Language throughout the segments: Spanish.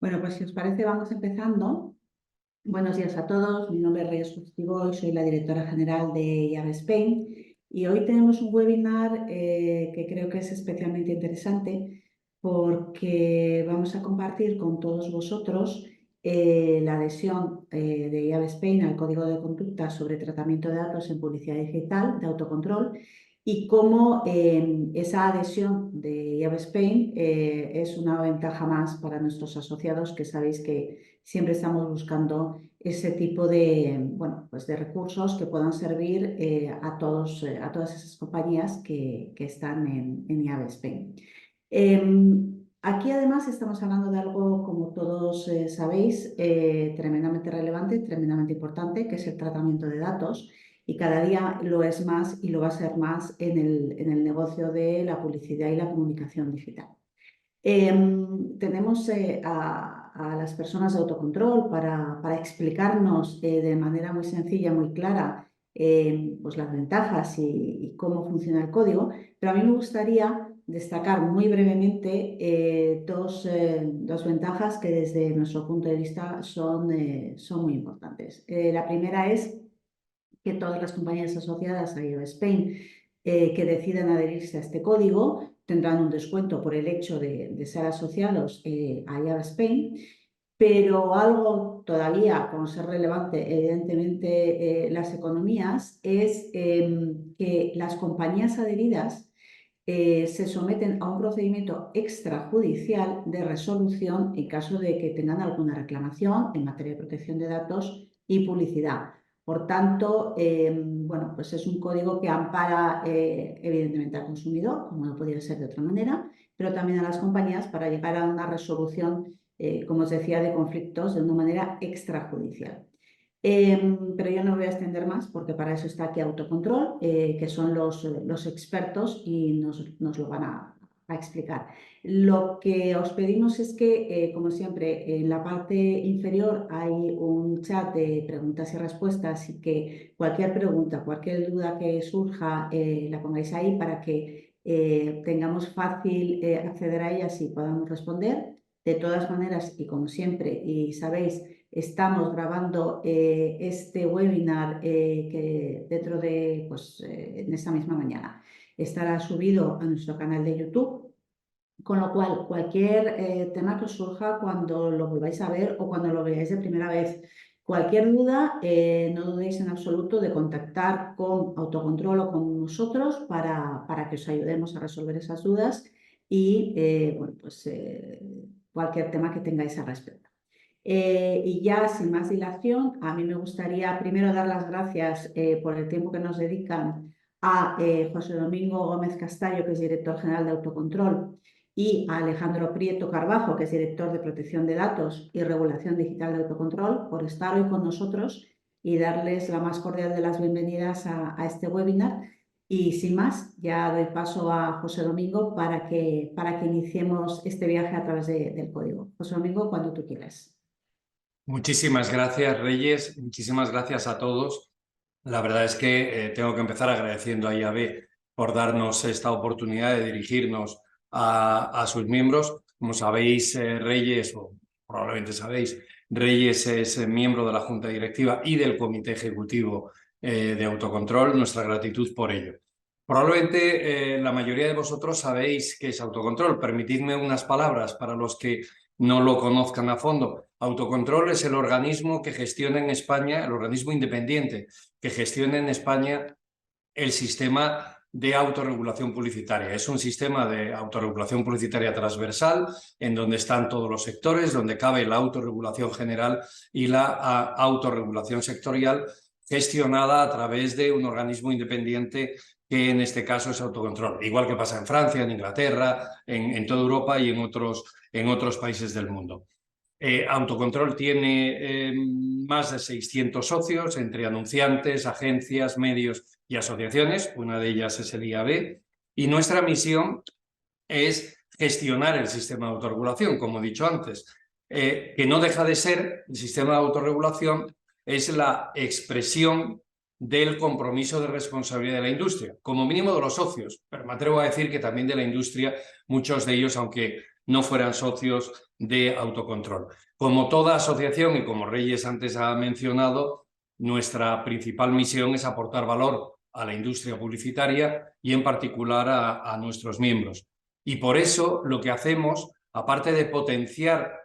Bueno, pues si os parece, vamos empezando. Buenos días a todos, mi nombre es Reyes Fustigo y soy la directora general de IAB Spain. Y hoy tenemos un webinar que creo que es especialmente interesante porque vamos a compartir con todos vosotros la adhesión de IAB Spain al Código de Conducta sobre tratamiento de datos en publicidad digital de autocontrol y cómo esa adhesión de IAB Spain es una ventaja más para nuestros asociados, que sabéis que siempre estamos buscando ese tipo de, bueno, pues de recursos que puedan servir a todas esas compañías que están en IAB Spain. Aquí además estamos hablando de algo, como todos sabéis, tremendamente relevante, tremendamente importante, que es el tratamiento de datos. Y cada día lo es más y lo va a ser más en el negocio de la publicidad y la comunicación digital. Tenemos a las personas de autocontrol para explicarnos de manera muy sencilla, muy clara, pues las ventajas y cómo funciona el código, pero a mí me gustaría destacar muy brevemente dos ventajas que desde nuestro punto de vista son muy importantes. La primera es que todas las compañías asociadas a IAB Spain que decidan adherirse a este código tendrán un descuento por el hecho de ser asociados a IAB Spain, pero algo todavía, con ser relevante, evidentemente, las economías, es que las compañías adheridas se someten a un procedimiento extrajudicial de resolución en caso de que tengan alguna reclamación en materia de protección de datos y publicidad. Por tanto, bueno, pues es un código que ampara evidentemente al consumidor, como no podría ser de otra manera, pero también a las compañías para llegar a una resolución, como os decía, de conflictos de una manera extrajudicial. Pero yo no me voy a extender más porque para eso está aquí Autocontrol, que son los expertos y nos lo van a explicar. Lo que os pedimos es que, como siempre, en la parte inferior hay un chat de preguntas y respuestas y que cualquier pregunta, cualquier duda que surja, la pongáis ahí para que tengamos fácil acceder a ellas y podamos responder. De todas maneras, y como siempre, y sabéis, estamos grabando este webinar que dentro de, pues, en esta misma mañana estará subido a nuestro canal de YouTube, con lo cual cualquier tema que os surja cuando lo volváis a ver o cuando lo veáis de primera vez, cualquier duda, no dudéis en absoluto de contactar con Autocontrol o con nosotros para que os ayudemos a resolver esas dudas y bueno, pues, cualquier tema que tengáis al respecto. Y ya sin más dilación, a mí me gustaría primero dar las gracias por el tiempo que nos dedican a José Domingo Gómez Castaño, que es director general de Autocontrol, y a Alejandro Prieto Carbajo, que es director de Protección de Datos y Regulación Digital de Autocontrol, por estar hoy con nosotros y darles la más cordial de las bienvenidas a este webinar. Y sin más, ya doy paso a José Domingo para que iniciemos este viaje a través del código. José Domingo, cuando tú quieras. Muchísimas gracias, Reyes. Muchísimas gracias a todos. La verdad es que tengo que empezar agradeciendo a IAB por darnos esta oportunidad de dirigirnos a sus miembros. Como sabéis, Reyes, o probablemente sabéis, Reyes es miembro de la Junta Directiva y del Comité Ejecutivo de Autocontrol. Nuestra gratitud por ello. Probablemente la mayoría de vosotros sabéis qué es Autocontrol. Permitidme unas palabras para los que no lo conozcan a fondo. Autocontrol es el organismo que gestiona en España, el organismo independiente que gestiona en España el sistema de autorregulación publicitaria. Es un sistema de autorregulación publicitaria transversal en donde están todos los sectores, donde cabe la autorregulación general y la autorregulación sectorial, gestionada a través de un organismo independiente que en este caso es Autocontrol, igual que pasa en Francia, en Inglaterra, en toda Europa y en otros países del mundo. Autocontrol tiene más de 600 socios entre anunciantes, agencias, medios y asociaciones. Una de ellas es el IAB. Y nuestra misión es gestionar el sistema de autorregulación, como he dicho antes, que no deja de ser, el sistema de autorregulación es la expresión del compromiso de responsabilidad de la industria, como mínimo de los socios, pero me atrevo a decir que también de la industria, muchos de ellos, aunque no fueran socios de autocontrol. Como toda asociación y como Reyes antes ha mencionado, nuestra principal misión es aportar valor a la industria publicitaria y en particular a nuestros miembros. Y por eso lo que hacemos, aparte de potenciar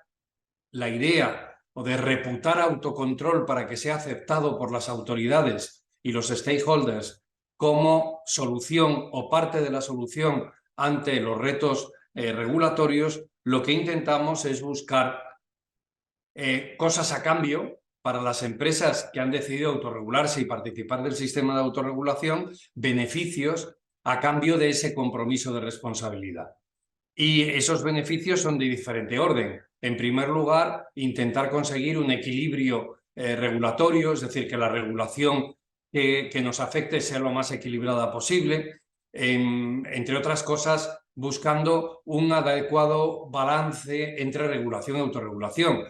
la idea o de reputar autocontrol para que sea aceptado por las autoridades y los stakeholders como solución o parte de la solución ante los retos regulatorios, lo que intentamos es buscar cosas a cambio para las empresas que han decidido autorregularse y participar del sistema de autorregulación, beneficios a cambio de ese compromiso de responsabilidad. Y esos beneficios son de diferente orden. En primer lugar, intentar conseguir un equilibrio regulatorio, es decir, que la regulación que nos afecte sea lo más equilibrada posible, entre otras cosas, buscando un adecuado balance entre regulación y autorregulación.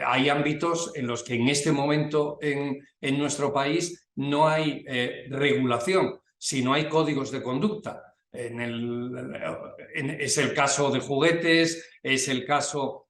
Hay ámbitos en los que en este momento en nuestro país no hay regulación, sino hay códigos de conducta. Es el caso de juguetes, es el caso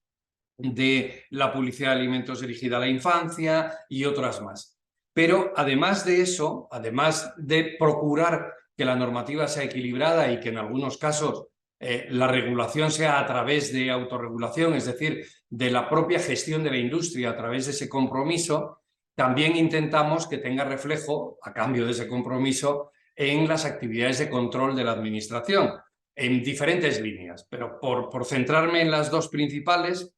de la publicidad de alimentos dirigida a la infancia y otras más. Pero además de eso, además de procurar que la normativa sea equilibrada y que en algunos casos la regulación sea a través de autorregulación, es decir, de la propia gestión de la industria a través de ese compromiso, también intentamos que tenga reflejo, a cambio de ese compromiso, en las actividades de control de la administración, en diferentes líneas. Pero por centrarme en las dos principales,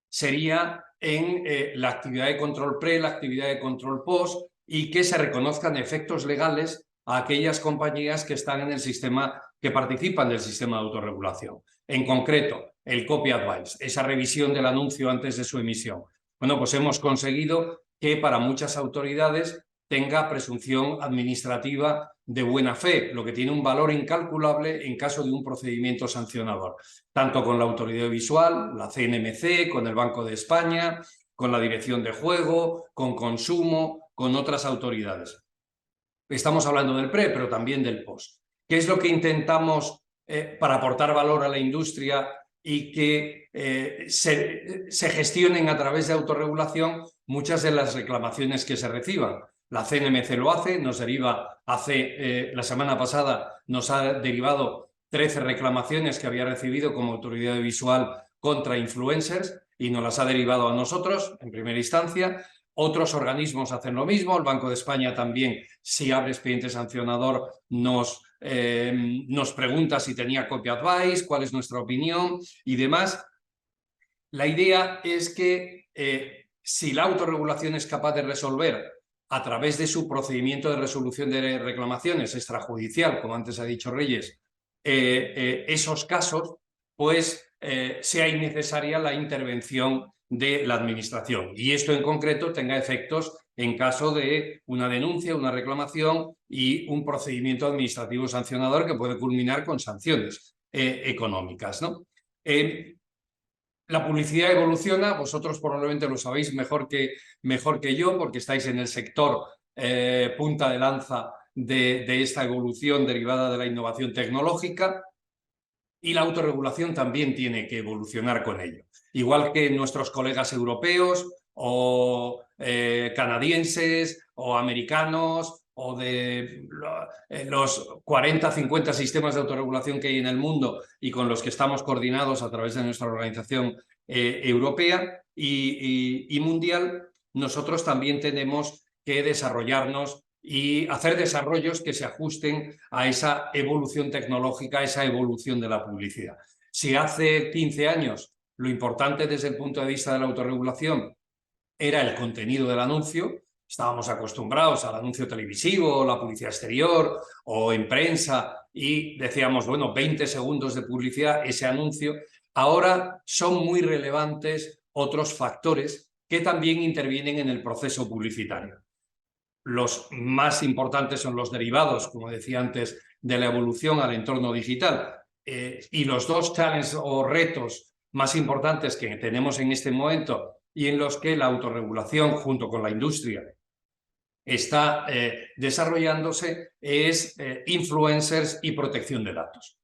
sería en la actividad de control pre, la actividad de control post, y que se reconozcan efectos legales a aquellas compañías que están en el sistema, que participan del sistema de autorregulación. En concreto, el copy advice, esa revisión del anuncio antes de su emisión. Bueno, pues hemos conseguido que para muchas autoridades tenga presunción administrativa de buena fe, lo que tiene un valor incalculable en caso de un procedimiento sancionador, tanto con la autoridad visual, la CNMC, con el Banco de España, con la Dirección de Juego, con Consumo, con otras autoridades. Estamos hablando del pre, pero también del post. ¿Qué es lo que intentamos para aportar valor a la industria y que se gestionen a través de autorregulación muchas de las reclamaciones que se reciban? La CNMC lo hace, nos deriva la semana pasada nos ha derivado 13 reclamaciones que había recibido como autoridad visual contra influencers y nos las ha derivado a nosotros en primera instancia. Otros organismos hacen lo mismo, el Banco de España también, si abre expediente sancionador, nos pregunta si tenía copy advice, cuál es nuestra opinión y demás. La idea es que si la autorregulación es capaz de resolver a través de su procedimiento de resolución de reclamaciones extrajudicial, como antes ha dicho Reyes, esos casos, pues sea innecesaria la intervención de la administración. Y esto en concreto tenga efectos en caso de una denuncia, una reclamación y un procedimiento administrativo sancionador que puede culminar con sanciones económicas, ¿no? La publicidad evoluciona, vosotros probablemente lo sabéis mejor que yo, porque estáis en el sector punta de lanza de esta evolución derivada de la innovación tecnológica, y la autorregulación también tiene que evolucionar con ello. Igual que nuestros colegas europeos o canadienses o americanos o de los 40, 50 sistemas de autorregulación que hay en el mundo y con los que estamos coordinados a través de nuestra organización europea y mundial, nosotros también tenemos que desarrollarnos y hacer desarrollos que se ajusten a esa evolución tecnológica, a esa evolución de la publicidad. Si hace 15 años lo importante desde el punto de vista de la autorregulación era el contenido del anuncio, estábamos acostumbrados al anuncio televisivo, la publicidad exterior o en prensa y decíamos, bueno, 20 segundos de publicidad, ese anuncio. Ahora son muy relevantes otros factores que también intervienen en el proceso publicitario. Los más importantes son los derivados, como decía antes, de la evolución al entorno digital. Y los dos challenges o retos más importantes que tenemos en este momento y en los que la autorregulación junto con la industria está desarrollándose es influencers y protección de datos.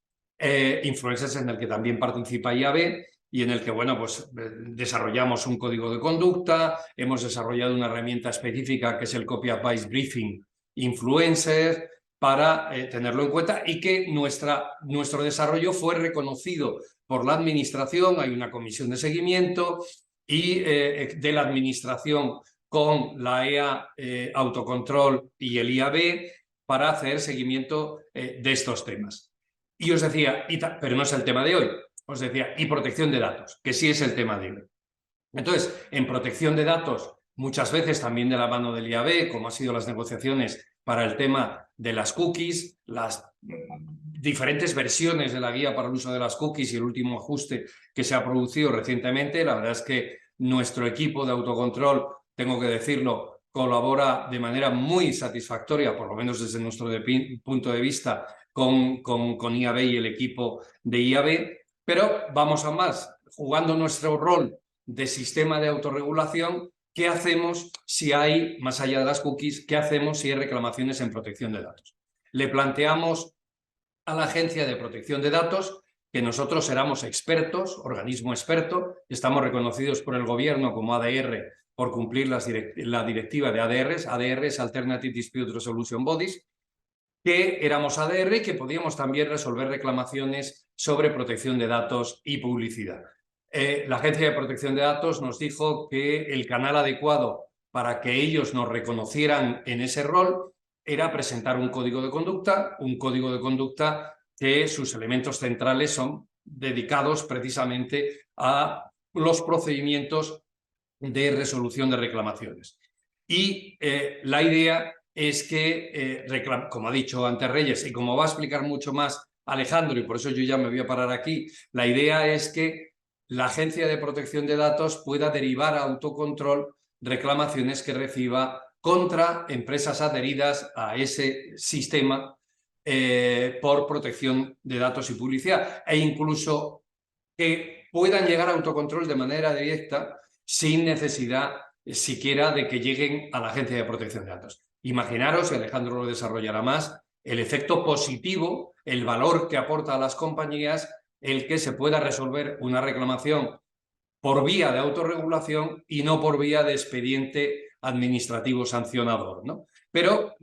Influencers en el que también participa IAB y en el que, bueno, pues desarrollamos un código de conducta, hemos desarrollado una herramienta específica que es el Copy Advice Briefing Influencer para tenerlo en cuenta y que nuestro desarrollo fue reconocido por la administración. Hay una comisión de seguimiento y de la administración con la EA Autocontrol y el IAB para hacer seguimiento de estos temas. Y os decía, pero no es el tema de hoy, os decía, y protección de datos, que sí es el tema de hoy. Entonces, en protección de datos, muchas veces también de la mano del IAB, como han sido las negociaciones para el tema de las cookies, las diferentes versiones de la guía para el uso de las cookies y el último ajuste que se ha producido recientemente. La verdad es que nuestro equipo de autocontrol, tengo que decirlo, colabora de manera muy satisfactoria, por lo menos desde nuestro punto de vista, con IAB y el equipo de IAB, pero vamos a más, jugando nuestro rol de sistema de autorregulación. ¿Qué hacemos si hay, más allá de las cookies, qué hacemos si hay reclamaciones en protección de datos? Le planteamos a la Agencia de Protección de Datos que nosotros éramos expertos, organismo experto, estamos reconocidos por el gobierno como ADR por cumplir la directiva de ADRs, ADRs, Alternative Dispute Resolution Bodies, que éramos ADR y que podíamos también resolver reclamaciones sobre protección de datos y publicidad. La Agencia de Protección de Datos nos dijo que el canal adecuado para que ellos nos reconocieran en ese rol era presentar un código de conducta que sus elementos centrales son dedicados precisamente a los procedimientos de resolución de reclamaciones. Y la idea es que, como ha dicho antes Reyes, y como va a explicar mucho más Alejandro, y por eso yo ya me voy a parar aquí, la idea es que la Agencia de Protección de Datos pueda derivar a autocontrol reclamaciones que reciba contra empresas adheridas a ese sistema por protección de datos y publicidad, e incluso que puedan llegar a autocontrol de manera directa sin necesidad siquiera de que lleguen a la Agencia de Protección de Datos. Imaginaros, y Alejandro lo desarrollará más, el efecto positivo, el valor que aporta a las compañías el que se pueda resolver una reclamación por vía de autorregulación y no por vía de expediente administrativo sancionador, ¿no? Pero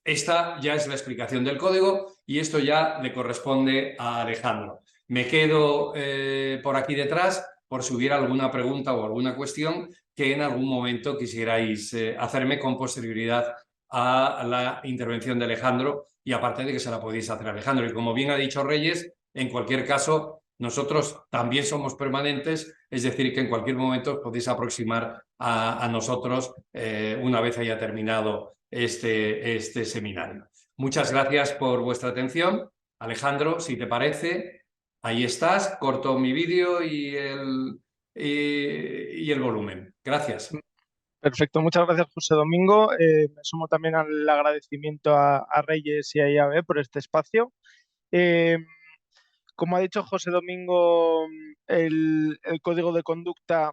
esta ya es la explicación del código y esto ya le corresponde a Alejandro. Me quedo por aquí detrás por si hubiera alguna pregunta o alguna cuestión que en algún momento quisierais hacerme con posterioridad a la intervención de Alejandro, y aparte de que se la podéis hacer a Alejandro. Y como bien ha dicho Reyes, en cualquier caso, nosotros también somos permanentes, es decir, que en cualquier momento os podéis aproximar a nosotros una vez haya terminado este seminario. Muchas gracias por vuestra atención. Alejandro, si te parece, ahí estás, corto mi vídeo y el volumen. Gracias. Perfecto, muchas gracias José Domingo. Me sumo también al agradecimiento a Reyes y a IAB por este espacio. Eh, Como ha dicho José Domingo, el código de conducta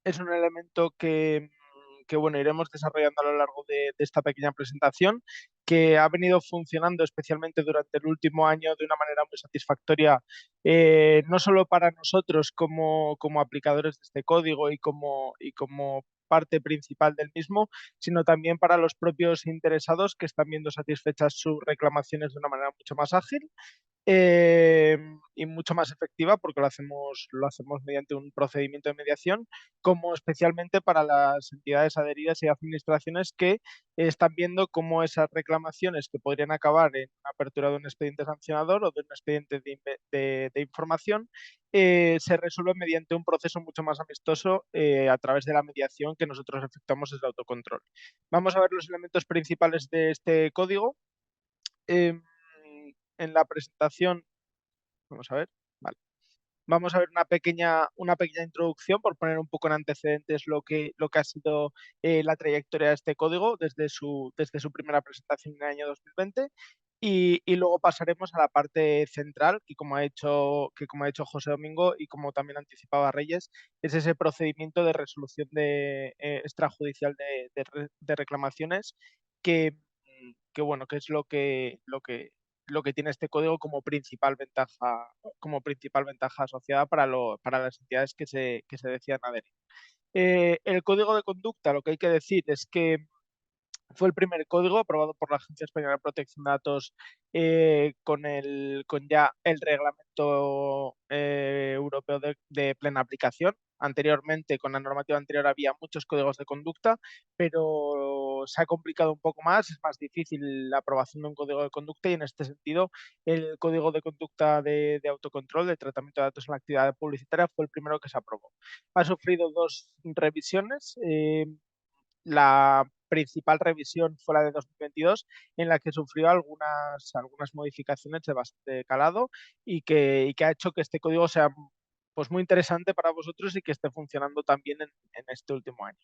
es un elemento que, bueno, iremos desarrollando a lo largo de esta pequeña presentación, que ha venido funcionando especialmente durante el último año de una manera muy satisfactoria, no solo para nosotros como aplicadores de este código y como parte principal del mismo, sino también para los propios interesados que están viendo satisfechas sus reclamaciones de una manera mucho más ágil eh, y mucho más efectiva porque lo hacemos mediante un procedimiento de mediación, como especialmente para las entidades adheridas y administraciones que están viendo cómo esas reclamaciones que podrían acabar en la apertura de un expediente sancionador o de un expediente de información se resuelven mediante un proceso mucho más amistoso a través de la mediación que nosotros efectuamos desde autocontrol. Vamos a ver los elementos principales de este código. Em, en la presentación, vamos a ver, vale. Vamos a ver una pequeña introducción por poner un poco en antecedentes lo que ha sido la trayectoria de este código desde su primera presentación en el año 2020 y luego pasaremos a la parte central que como ha hecho José Domingo y como también anticipaba Reyes, es ese procedimiento de resolución extrajudicial de reclamaciones que, bueno, que es lo que lo que tiene este código como principal ventaja asociada para las entidades que se decidan adherir. El código de conducta, lo que hay que decir es que fue el primer código aprobado por la Agencia Española de Protección de Datos con ya el reglamento europeo de plena aplicación. Anteriormente, con la normativa anterior, había muchos códigos de conducta, pero se ha complicado un poco más, es más difícil la aprobación de un código de conducta y en este sentido el código de conducta de autocontrol, de tratamiento de datos en la actividad publicitaria, fue el primero que se aprobó. Ha sufrido dos revisiones. La principal revisión fue la de 2022, en la que sufrió algunas modificaciones de bastante calado y que ha hecho que este código sea pues, muy interesante para vosotros y que esté funcionando también en este último año.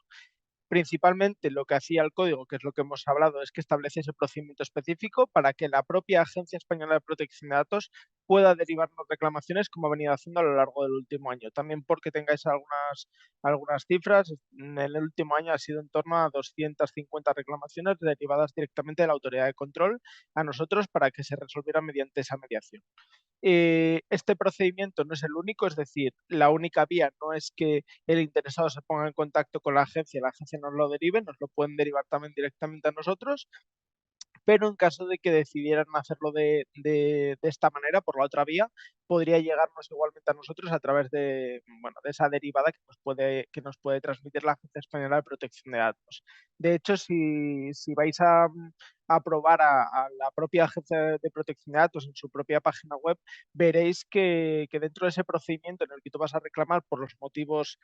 Principalmente lo que hacía el código, que es lo que hemos hablado, es que establece ese procedimiento específico para que la propia Agencia Española de Protección de Datos pueda derivarnos reclamaciones como ha venido haciendo a lo largo del último año. También porque tengáis algunas cifras, en el último año ha sido en torno a 250 reclamaciones derivadas directamente de la autoridad de control a nosotros para que se resolviera mediante esa mediación. Este procedimiento no es el único, es decir, la única vía no es que el interesado se ponga en contacto con la agencia nos lo derive, nos lo pueden derivar también directamente a nosotros, pero en caso de que decidieran hacerlo de esta manera, por la otra vía, podría llegarnos igualmente a nosotros a través de, bueno, de esa derivada que nos puede transmitir la Agencia Española de Protección de Datos. De hecho, si vais a probar a la propia Agencia de Protección de Datos en su propia página web, veréis que dentro de ese procedimiento en el que tú vas a reclamar por los motivos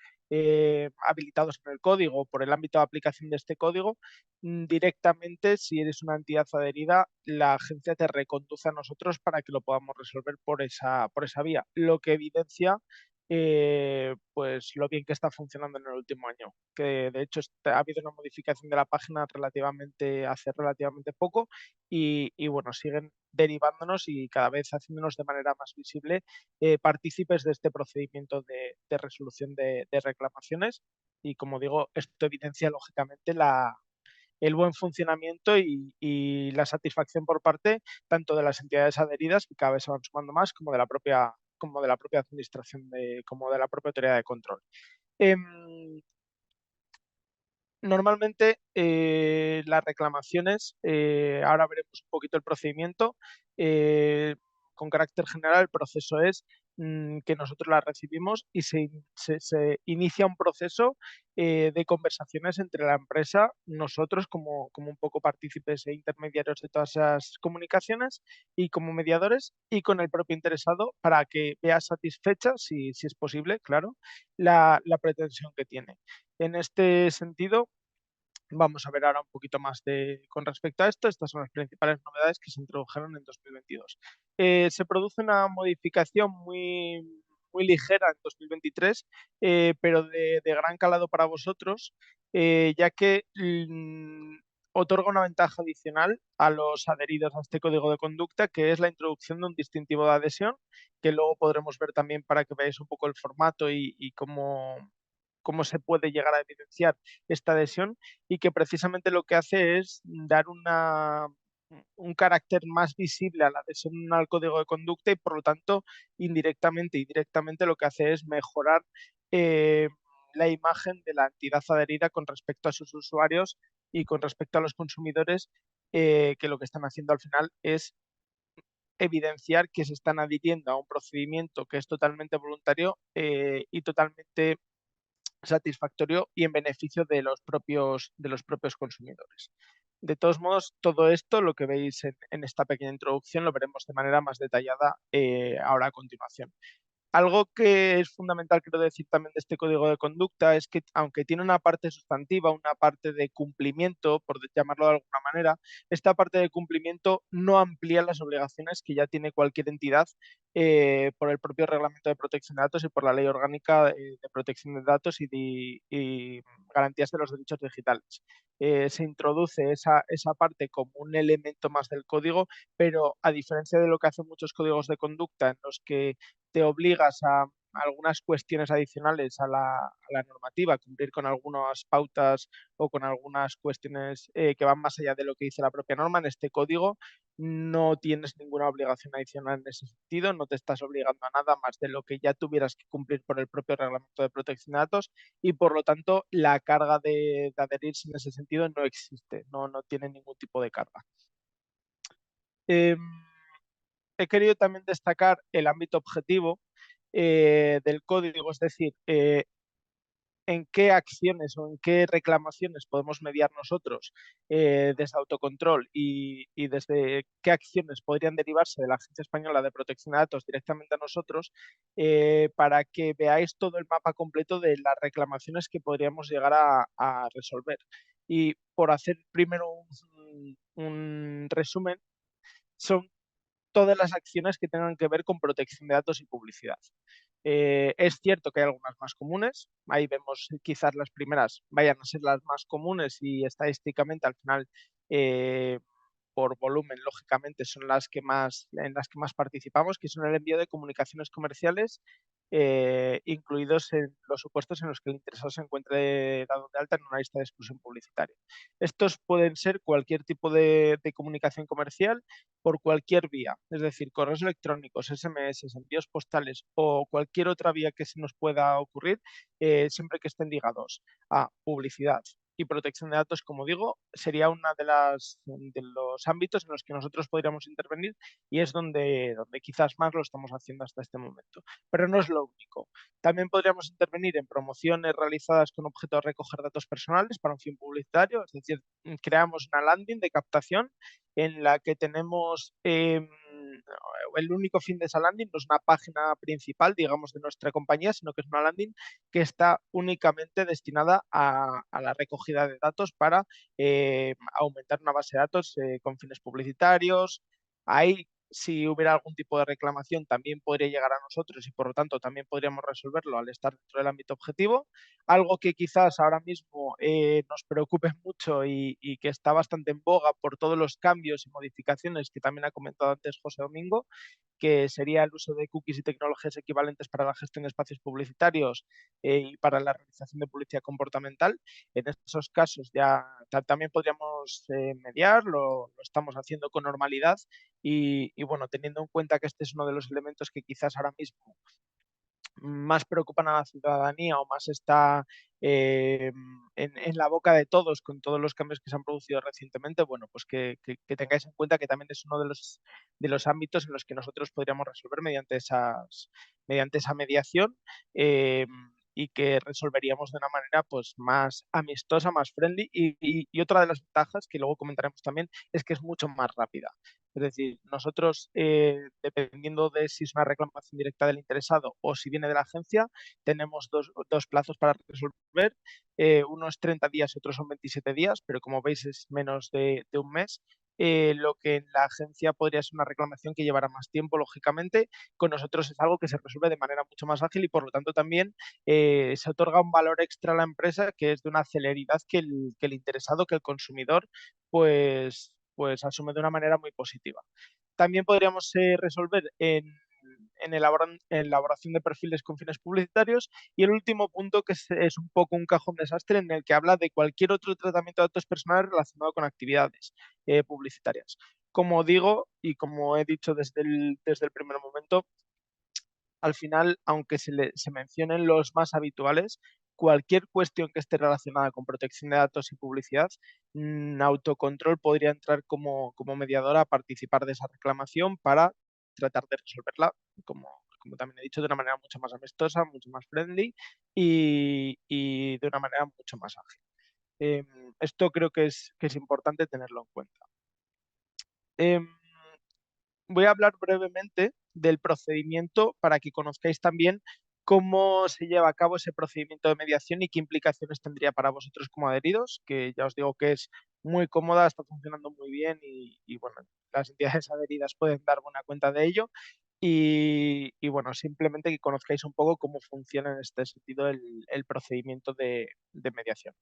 habilitados en el código, por el ámbito de aplicación de este código, directamente, si eres una entidad adherida, la agencia te reconduce a nosotros para que lo podamos resolver por esa vía, lo que evidencia pues lo bien que está funcionando en el último año, que de hecho ha habido una modificación de la página hace relativamente poco y bueno, siguen derivándonos y cada vez haciéndonos de manera más visible partícipes de este procedimiento de resolución de reclamaciones y como digo, esto evidencia lógicamente el buen funcionamiento y la satisfacción por parte tanto de las entidades adheridas, que cada vez se van sumando más, como de la propia administración, como de la propia autoridad de control. Normalmente las reclamaciones, ahora veremos un poquito el procedimiento, con carácter general el proceso es que nosotros las recibimos y se inicia un proceso de conversaciones entre la empresa, nosotros como un poco partícipes e intermediarios de todas esas comunicaciones y como mediadores y con el propio interesado para que vea satisfecha, si es posible, claro, la pretensión que tiene. En este sentido, vamos a ver ahora un poquito más con respecto a esto. Estas son las principales novedades que se introdujeron en 2022. Se produce una modificación muy ligera en 2023, pero de gran calado para vosotros, ya que otorga una ventaja adicional a los adheridos a este código de conducta, que es la introducción de un distintivo de adhesión, que luego podremos ver también para que veáis un poco el formato y cómo se puede llegar a evidenciar esta adhesión y que precisamente lo que hace es dar un carácter más visible a la adhesión al código de conducta y por lo tanto indirectamente y directamente lo que hace es mejorar eh, la imagen de la entidad adherida con respecto a sus usuarios y con respecto a los consumidores, que lo que están haciendo al final es evidenciar que se están adhiriendo a un procedimiento que es totalmente voluntario y totalmente satisfactorio y en beneficio de los propios consumidores. De todos modos, todo esto, lo que veis en esta pequeña introducción, lo veremos de manera más detallada ahora a continuación. Algo que es fundamental, quiero decir también de este código de conducta, es que aunque tiene una parte sustantiva, una parte de cumplimiento, por llamarlo de alguna manera, esta parte de cumplimiento no amplía las obligaciones que ya tiene cualquier entidad por el propio Reglamento de Protección de Datos y por la Ley Orgánica de Protección de Datos y Garantías de los Derechos Digitales. Se introduce esa parte como un elemento más del código, pero a diferencia de lo que hacen muchos códigos de conducta en los que te obligas algunas cuestiones adicionales a la normativa, cumplir con algunas pautas o con algunas cuestiones que van más allá de lo que dice la propia norma. En este código no tienes ninguna obligación adicional en ese sentido, no te estás obligando a nada más de lo que ya tuvieras que cumplir por el propio reglamento de protección de datos y por lo tanto la carga de adherirse en ese sentido no existe, no tiene ningún tipo de carga. He querido también destacar el ámbito objetivo del código, es decir, en qué acciones o en qué reclamaciones podemos mediar nosotros desde autocontrol y desde qué acciones podrían derivarse de la Agencia Española de Protección de Datos directamente a nosotros, para que veáis todo el mapa completo de las reclamaciones que podríamos llegar a resolver. Y por hacer primero un resumen, son todas las acciones que tengan que ver con protección de datos y publicidad. Es cierto que hay algunas más comunes, ahí vemos quizás las primeras vayan a ser las más comunes y estadísticamente al final por volumen, lógicamente, son en las que más participamos, que son el envío de comunicaciones comerciales, incluidos en los supuestos en los que el interesado se encuentre dado de alta en una lista de exclusión publicitaria. Estos pueden ser cualquier tipo de comunicación comercial por cualquier vía, es decir, correos electrónicos, SMS, envíos postales o cualquier otra vía que se nos pueda ocurrir, siempre que estén ligados a publicidad y protección de datos, como digo, sería una de los ámbitos en los que nosotros podríamos intervenir y es donde quizás más lo estamos haciendo hasta este momento. Pero no es lo único. También podríamos intervenir en promociones realizadas con objeto de recoger datos personales para un fin publicitario, es decir, creamos una landing de captación en la que tenemos el único fin de esa landing no es una página principal, digamos, de nuestra compañía, sino que es una landing que está únicamente destinada a la recogida de datos para aumentar una base de datos con fines publicitarios. Ahí, si hubiera algún tipo de reclamación, también podría llegar a nosotros y por lo tanto también podríamos resolverlo al estar dentro del ámbito objetivo. Algo que quizás ahora mismo nos preocupe mucho y que está bastante en boga por todos los cambios y modificaciones que también ha comentado antes José Domingo, que sería el uso de cookies y tecnologías equivalentes para la gestión de espacios publicitarios y para la realización de publicidad comportamental. En esos casos ya también podríamos mediar, lo estamos haciendo con normalidad y bueno, teniendo en cuenta que este es uno de los elementos que quizás ahora mismo más preocupan a la ciudadanía o más está en la boca de todos con todos los cambios que se han producido recientemente, bueno, pues que tengáis en cuenta que también es uno de los ámbitos en los que nosotros podríamos resolver mediante esa mediación y que resolveríamos de una manera pues más amistosa, más friendly y otra de las ventajas que luego comentaremos también es que es mucho más rápida. Es decir, nosotros, dependiendo de si es una reclamación directa del interesado o si viene de la agencia, tenemos dos plazos para resolver. Unos 30 días y otros son 27 días, pero como veis es menos de un mes. Lo que en la agencia podría ser una reclamación que llevará más tiempo, lógicamente, con nosotros es algo que se resuelve de manera mucho más ágil y por lo tanto también se otorga un valor extra a la empresa que es de una celeridad que el interesado, que el consumidor, pues asume de una manera muy positiva. También podríamos resolver en elaboración de perfiles con fines publicitarios y el último punto que es un poco un cajón desastre en el que habla de cualquier otro tratamiento de datos personales relacionado con actividades publicitarias. Como digo y como he dicho desde el primer momento, al final, aunque se mencionen los más habituales, cualquier cuestión que esté relacionada con protección de datos y publicidad, Autocontrol podría entrar como mediadora a participar de esa reclamación para tratar de resolverla, como también he dicho, de una manera mucho más amistosa, mucho más friendly y de una manera mucho más ágil. Esto creo que es importante tenerlo en cuenta. Em, Voy a hablar brevemente del procedimiento para que conozcáis también cómo se lleva a cabo ese procedimiento de mediación y qué implicaciones tendría para vosotros como adheridos, que ya os digo que es muy cómoda, está funcionando muy bien y bueno, las entidades adheridas pueden dar buena cuenta de ello. Y bueno, simplemente que conozcáis un poco cómo funciona en este sentido el procedimiento de mediación.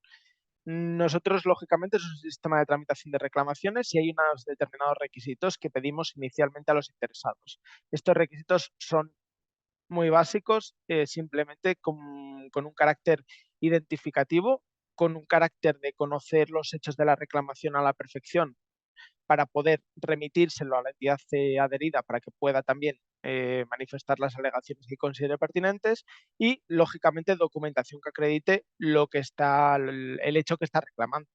Nosotros, lógicamente, es un sistema de tramitación de reclamaciones y hay unos determinados requisitos que pedimos inicialmente a los interesados. Estos requisitos son muy básicos, simplemente con un carácter identificativo, con un carácter de conocer los hechos de la reclamación a la perfección para poder remitírselo a la entidad adherida para que pueda también manifestar las alegaciones que considere pertinentes y, lógicamente, documentación que acredite lo que está, el hecho que está reclamando.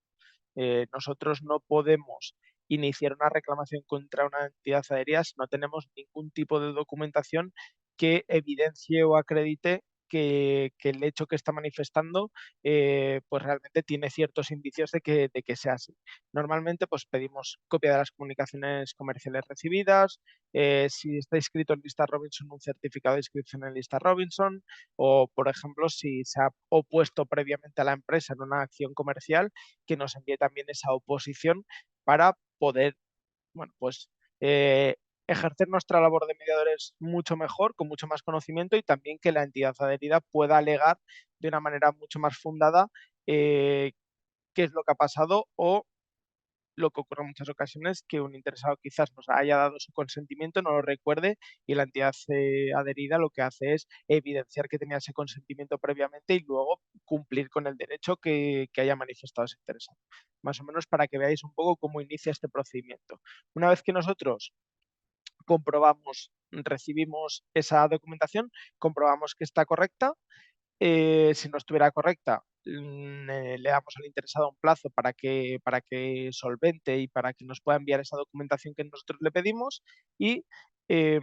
Nosotros no podemos iniciar una reclamación contra una entidad adherida si no tenemos ningún tipo de documentación que evidencie o acredite que el hecho que está manifestando pues realmente tiene ciertos indicios de que sea así. Normalmente pues pedimos copia de las comunicaciones comerciales recibidas, si está inscrito en lista Robinson, un certificado de inscripción en lista Robinson, o por ejemplo si se ha opuesto previamente a la empresa en una acción comercial, que nos envíe también esa oposición para poder, bueno, pues ejercer nuestra labor de mediadores mucho mejor, con mucho más conocimiento y también que la entidad adherida pueda alegar de una manera mucho más fundada qué es lo que ha pasado o lo que ocurre en muchas ocasiones, que un interesado quizás nos haya dado su consentimiento, no lo recuerde y la entidad adherida lo que hace es evidenciar que tenía ese consentimiento previamente y luego cumplir con el derecho que haya manifestado ese interesado. Más o menos para que veáis un poco cómo inicia este procedimiento. Una vez que nosotros comprobamos, recibimos esa documentación, comprobamos que está correcta, si no estuviera correcta, le damos al interesado un plazo para que solvente y para que nos pueda enviar esa documentación que nosotros le pedimos y, eh,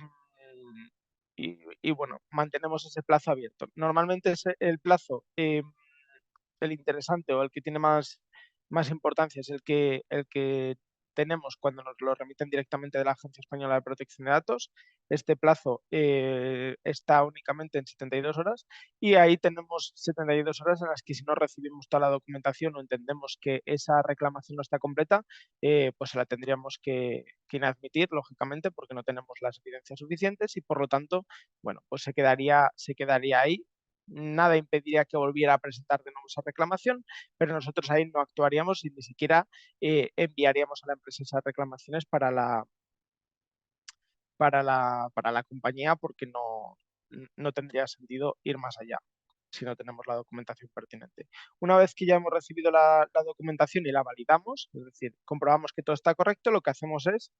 bueno, mantenemos ese plazo abierto. Normalmente el plazo, el interesante o el que tiene más importancia es el que tenemos cuando nos lo remiten directamente de la Agencia Española de Protección de Datos. Este plazo está únicamente en 72 horas y ahí tenemos 72 horas en las que si no recibimos toda la documentación o entendemos que esa reclamación no está completa, pues se la tendríamos que inadmitir, lógicamente, porque no tenemos las evidencias suficientes y por lo tanto, bueno, pues se quedaría ahí. Nada impediría que volviera a presentar de nuevo esa reclamación, pero nosotros ahí no actuaríamos y ni siquiera enviaríamos a la empresa esas reclamaciones para la compañía porque no tendría sentido ir más allá si no tenemos la documentación pertinente. Una vez que ya hemos recibido la documentación y la validamos, es decir, comprobamos que todo está correcto, lo que hacemos es,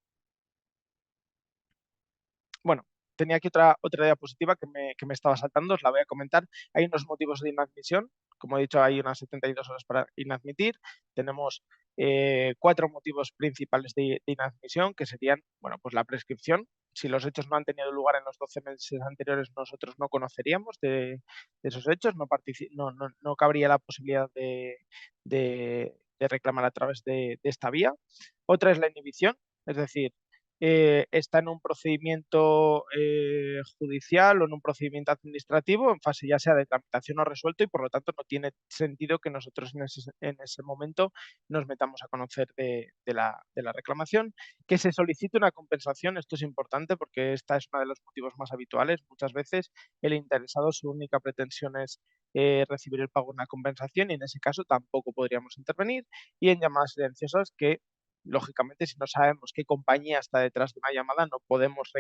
bueno, tenía aquí otra diapositiva que me estaba saltando, os la voy a comentar. Hay unos motivos de inadmisión. Como he dicho, hay unas 72 horas para inadmitir. Tenemos 4 motivos principales de inadmisión, que serían, bueno, pues la prescripción. Si los hechos no han tenido lugar en los 12 meses anteriores, nosotros no conoceríamos de esos hechos, no cabría la posibilidad de reclamar a través de esta vía. Otra es la inhibición, es decir, está en un procedimiento judicial o en un procedimiento administrativo en fase ya sea de tramitación o resuelto y por lo tanto no tiene sentido que nosotros en ese momento nos metamos a conocer de la reclamación. Que se solicite una compensación, esto es importante porque esta es uno de los motivos más habituales. Muchas veces el interesado su única pretensión es recibir el pago de una compensación y en ese caso tampoco podríamos intervenir. Y en llamadas silenciosas que lógicamente, si no sabemos qué compañía está detrás de una llamada, no podemos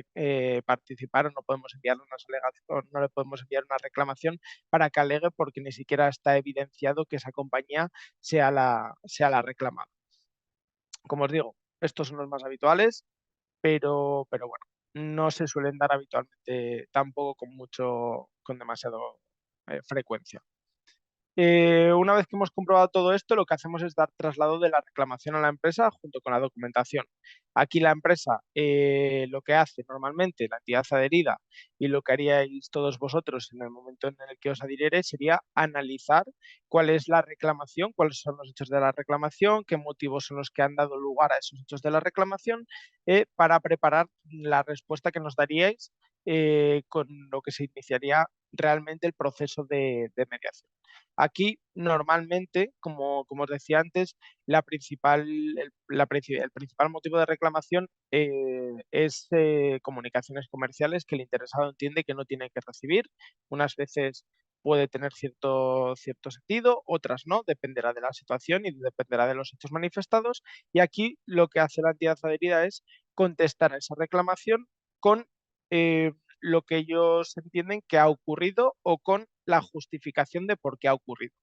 participar o no podemos enviar no le podemos enviar una reclamación para que alegue porque ni siquiera está evidenciado que esa compañía sea la reclamada. Como os digo, estos son los más habituales, pero bueno, no se suelen dar habitualmente tampoco con demasiado frecuencia. Una vez que hemos comprobado todo esto, lo que hacemos es dar traslado de la reclamación a la empresa junto con la documentación. Aquí la empresa lo que hace normalmente, la entidad adherida, y lo que haríais todos vosotros en el momento en el que os adhirierais sería analizar cuál es la reclamación, cuáles son los hechos de la reclamación, qué motivos son los que han dado lugar a esos hechos de la reclamación, para preparar la respuesta que nos daríais con lo que se iniciaría realmente el proceso de mediación. Aquí, normalmente, como os decía antes, el principal motivo de reclamación es comunicaciones comerciales que el interesado entiende que no tiene que recibir. Unas veces puede tener cierto sentido, otras no, dependerá de la situación y dependerá de los hechos manifestados. Y aquí lo que hace la entidad adherida es contestar a esa reclamación con lo que ellos entienden que ha ocurrido o con la justificación de por qué ha ocurrido.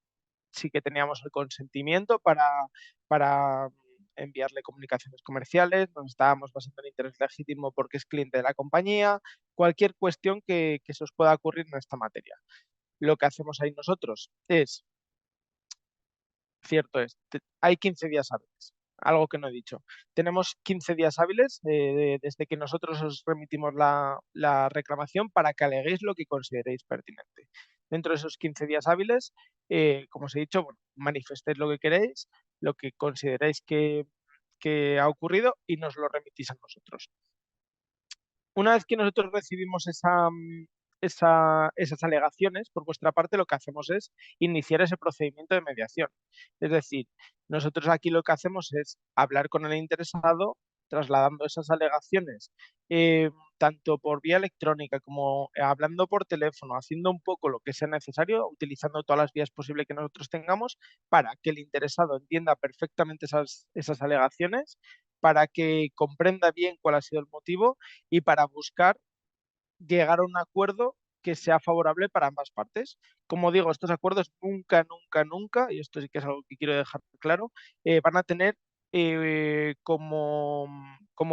Sí que teníamos el consentimiento para enviarle comunicaciones comerciales, nos estábamos basando en interés legítimo porque es cliente de la compañía, cualquier cuestión que se os pueda ocurrir en esta materia. Lo que hacemos ahí nosotros es, cierto es, hay 15 días hábiles, algo que no he dicho. Tenemos 15 días hábiles desde que nosotros os remitimos la reclamación para que aleguéis lo que consideréis pertinente. Dentro de esos 15 días hábiles, como os he dicho, bueno, manifestéis lo que queréis, lo que consideráis que ha ocurrido y nos lo remitís a nosotros. Una vez que nosotros recibimos esas alegaciones, por vuestra parte, lo que hacemos es iniciar ese procedimiento de mediación. Es decir, nosotros aquí lo que hacemos es hablar con el interesado, trasladando esas alegaciones, tanto por vía electrónica como hablando por teléfono, haciendo un poco lo que sea necesario, utilizando todas las vías posibles que nosotros tengamos, para que el interesado entienda perfectamente esas alegaciones, para que comprenda bien cuál ha sido el motivo y para buscar llegar a un acuerdo que sea favorable para ambas partes. Como digo, estos acuerdos nunca, nunca, nunca, y esto sí que es algo que quiero dejar claro, van a tener como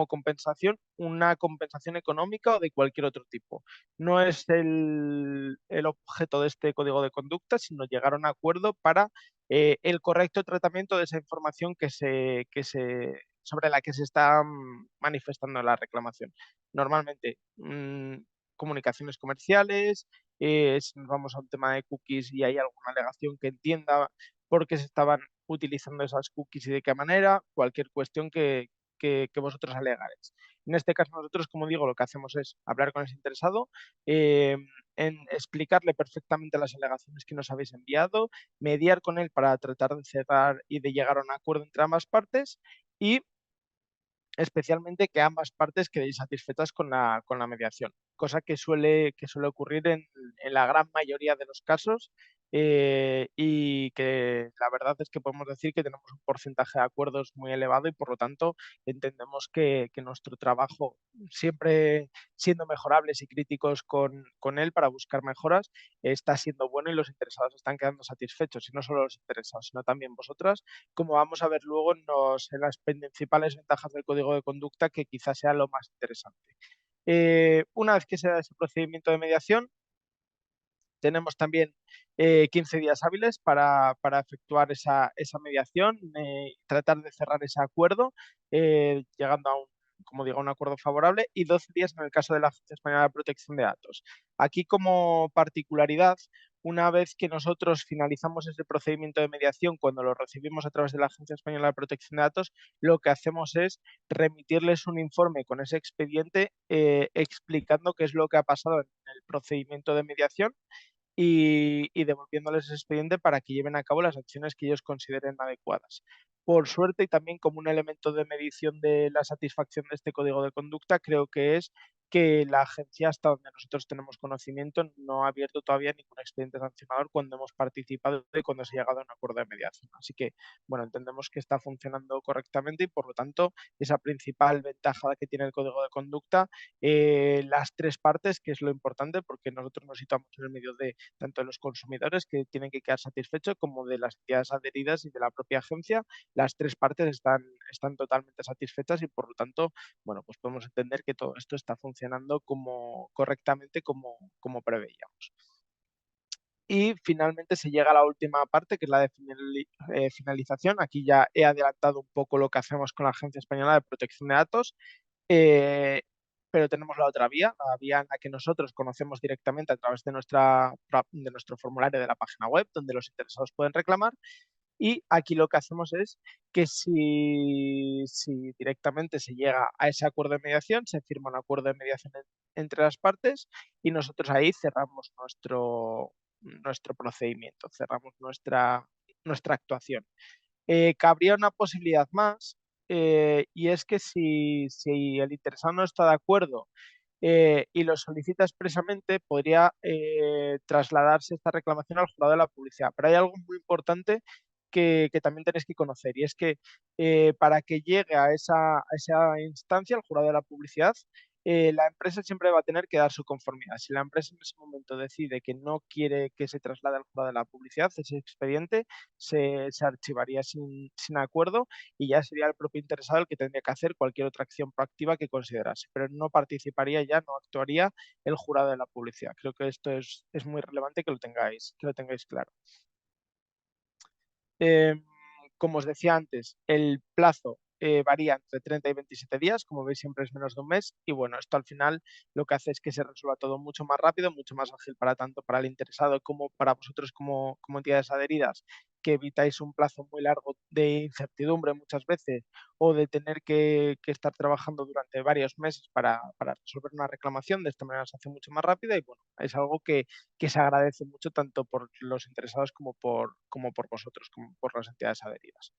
compensación una compensación económica o de cualquier otro tipo. No es el objeto de este código de conducta, sino llegar a un acuerdo para el correcto tratamiento de esa información sobre la que se está manifestando la reclamación. Normalmente, comunicaciones comerciales, si nos vamos a un tema de cookies y hay alguna alegación que entienda por qué se estaban utilizando esas cookies y de qué manera, cualquier cuestión que vosotros alegaréis. En este caso nosotros, como digo, lo que hacemos es hablar con ese interesado, en explicarle perfectamente las alegaciones que nos habéis enviado, mediar con él para tratar de cerrar y de llegar a un acuerdo entre ambas partes y especialmente que ambas partes quedéis satisfechas con la mediación, cosa que suele ocurrir en la gran mayoría de los casos y que la verdad es que podemos decir que tenemos un porcentaje de acuerdos muy elevado y por lo tanto entendemos que nuestro trabajo, siempre siendo mejorables y críticos con él para buscar mejoras, está siendo bueno y los interesados están quedando satisfechos y no solo los interesados, sino también vosotras, como vamos a ver luego en las principales ventajas del código de conducta, que quizás sea lo más interesante. Una vez que se da ese procedimiento de mediación, tenemos también 15 días hábiles para efectuar esa mediación, tratar de cerrar ese acuerdo, llegando a como digo, un acuerdo favorable, y 12 días en el caso de la Agencia Española de Protección de Datos. Aquí, como particularidad, una vez que nosotros finalizamos ese procedimiento de mediación, cuando lo recibimos a través de la Agencia Española de Protección de Datos, lo que hacemos es remitirles un informe con ese expediente explicando qué es lo que ha pasado en el procedimiento de mediación y devolviéndoles ese expediente para que lleven a cabo las acciones que ellos consideren adecuadas. Por suerte, y también como un elemento de medición de la satisfacción de este código de conducta, creo que es que la agencia, hasta donde nosotros tenemos conocimiento, no ha abierto todavía ningún expediente sancionador cuando hemos participado y cuando se ha llegado a un acuerdo de mediación. Así que, bueno, entendemos que está funcionando correctamente y, por lo tanto, esa principal ventaja que tiene el código de conducta, las tres partes, que es lo importante, porque nosotros nos situamos en el medio de tanto de los consumidores que tienen que quedar satisfechos como de las entidades adheridas y de la propia agencia. Las tres partes están totalmente satisfechas y por lo tanto, bueno, pues podemos entender que todo esto está funcionando correctamente como preveíamos. Y finalmente se llega a la última parte, que es la de finalización. Aquí ya he adelantado un poco lo que hacemos con la Agencia Española de Protección de Datos. Eh, pero tenemos la otra vía, la vía en la que nosotros conocemos directamente a través de nuestro formulario de la página web, donde los interesados pueden reclamar. Y aquí lo que hacemos es que si directamente se llega a ese acuerdo de mediación, se firma un acuerdo de mediación entre las partes y nosotros ahí cerramos nuestro procedimiento, cerramos nuestra actuación. Cabría una posibilidad más y es que si el interesado no está de acuerdo y lo solicita expresamente, podría trasladarse esta reclamación al jurado de la publicidad. Pero hay algo muy importante que también tenéis que conocer y es que para que llegue a esa instancia, al jurado de la publicidad, la empresa siempre va a tener que dar su conformidad. Si la empresa en ese momento decide que no quiere que se traslade al jurado de la publicidad, ese expediente se archivaría sin acuerdo y ya sería el propio interesado el que tendría que hacer cualquier otra acción proactiva que considerase, pero no participaría ya, no actuaría el jurado de la publicidad. Creo que esto es muy relevante que lo tengáis claro. Eh, Como os decía antes, el plazo varía entre 30 y 27 días, como veis siempre es menos de un mes y bueno, esto al final lo que hace es que se resuelva todo mucho más rápido, mucho más ágil para tanto para el interesado como para vosotros como entidades adheridas, que evitáis un plazo muy largo de incertidumbre muchas veces o de tener que estar trabajando durante varios meses para resolver una reclamación. De esta manera se hace mucho más rápida y bueno, es algo que se agradece mucho tanto por los interesados como por vosotros, como por las entidades adheridas.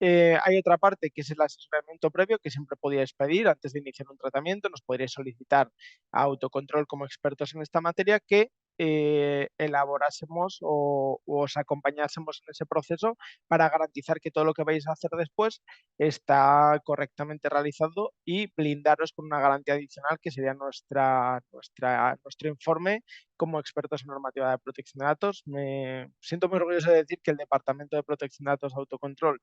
Hay otra parte que es el asesoramiento previo que siempre podíais pedir antes de iniciar un tratamiento. Nos podríais solicitar a Autocontrol como expertos en esta materia que elaborásemos o os acompañásemos en ese proceso para garantizar que todo lo que vais a hacer después está correctamente realizado y blindaros con una garantía adicional que sería nuestro informe como expertos en normativa de protección de datos. Me siento muy orgulloso de decir que el Departamento de Protección de Datos Autocontrol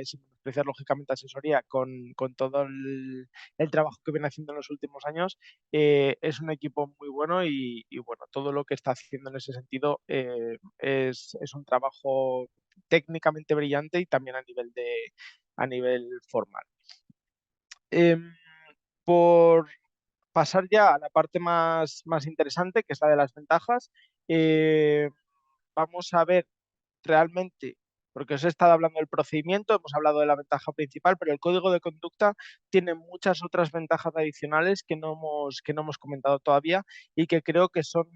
sin despreciar lógicamente asesoría con todo el trabajo que viene haciendo en los últimos años, es un equipo muy bueno y bueno, todo lo que está haciendo en ese sentido es un trabajo técnicamente brillante y también a nivel formal. Por pasar ya a la parte más interesante, que es la de las ventajas, vamos a ver realmente, porque os he estado hablando del procedimiento, hemos hablado de la ventaja principal, pero el código de conducta tiene muchas otras ventajas adicionales que no hemos comentado todavía y que creo que son